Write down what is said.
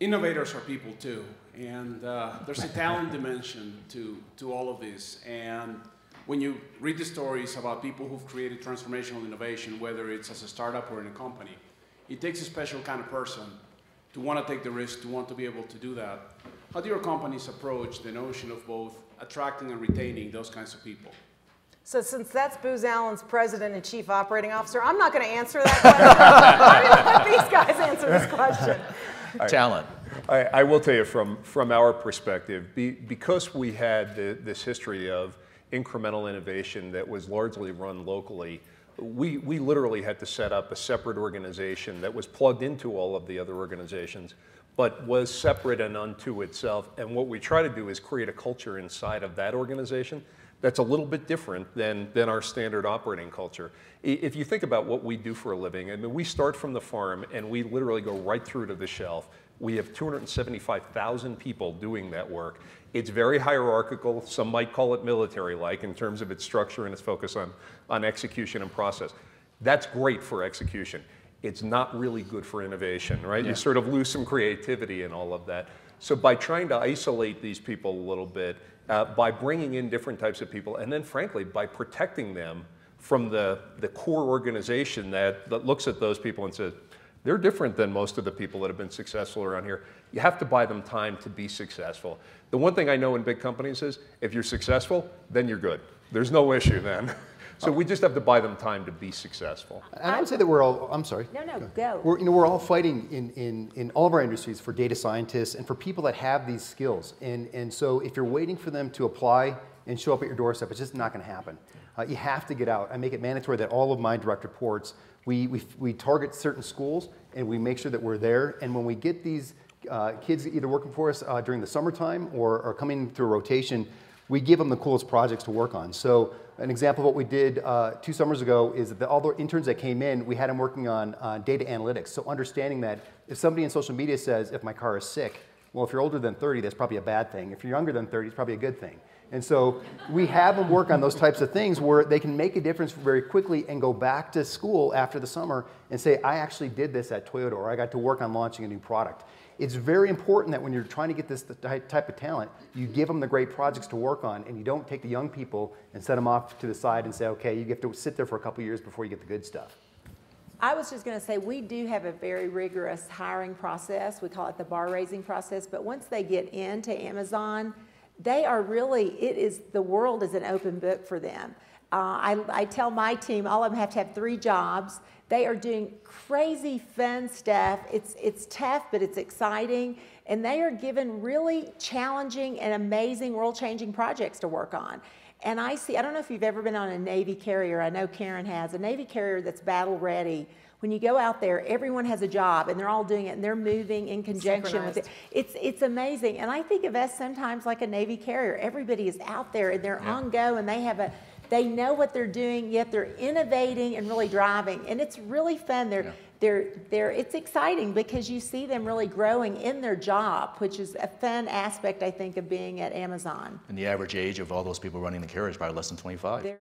innovators are people too, and there's a talent dimension to all of this. And when you read the stories about people who've created transformational innovation, whether it's as a startup or in a company, it takes a special kind of person to want to take the risk, to want to be able to do that. How do your companies approach the notion of both attracting and retaining those kinds of people? So since that's Booz Allen's president and chief operating officer, I'm not going to answer that question. I'm going to let these guys answer this question. Talent. I will tell you from our perspective, because we had this history of incremental innovation that was largely run locally, we literally had to set up a separate organization that was plugged into all of the other organizations, but was separate and unto itself. And what we try to do is create a culture inside of that organization that's a little bit different than our standard operating culture. If you think about what we do for a living, I mean, we start from the farm and we literally go right through to the shelf. We have 275,000 people doing that work. It's very hierarchical. Some might call it military-like in terms of its structure and its focus on execution and process. That's great for execution. It's not really good for innovation, right? Yeah. You sort of lose some creativity in all of that. So by trying to isolate these people a little bit, by bringing in different types of people, and then frankly, by protecting them from the core organization that looks at those people and says, they're different than most of the people that have been successful around here. You have to buy them time to be successful. The one thing I know in big companies is, if you're successful, then you're good. There's no issue then. So we just have to buy them time to be successful. And I would say that we're all, I'm sorry. No, go. We're all fighting in all of our industries for data scientists and for people that have these skills. And so if you're waiting for them to apply and show up at your doorstep, it's just not going to happen. You have to get out. I make it mandatory that all of my direct reports, we target certain schools and we make sure that we're there. And when we get these kids either working for us during the summertime or coming through a rotation, we give them the coolest projects to work on. So an example of what we did 2 summers ago is that all the interns that came in, we had them working on data analytics. So understanding that if somebody in social media says, if my car is sick, well, if you're older than 30, that's probably a bad thing. If you're younger than 30, it's probably a good thing. And so we have them work on those types of things where they can make a difference very quickly and go back to school after the summer and say, I actually did this at Toyota, or I got to work on launching a new product. It's very important that when you're trying to get this type of talent, you give them the great projects to work on, and you don't take the young people and set them off to the side and say, okay, you have to sit there for a couple years before you get the good stuff. I was just going to say, we do have a very rigorous hiring process. We call it the bar raising process. But once they get into Amazon, they are really, the world is an open book for them. I tell my team, all of them have to have 3 jobs. They are doing crazy fun stuff. It's tough, but it's exciting. And they are given really challenging and amazing world-changing projects to work on. And I don't know if you've ever been on a Navy carrier. I know Karen has. A Navy carrier that's battle ready. When you go out there, everyone has a job, and they're all doing it, and they're moving in conjunction with it. It's amazing. And I think of us sometimes like a Navy carrier. Everybody is out there, and they're on go, and they know what they're doing, yet they're innovating and really driving. And it's really fun. It's exciting because you see them really growing in their job, which is a fun aspect, I think, of being at Amazon. And the average age of all those people running the carrier is probably less than 25.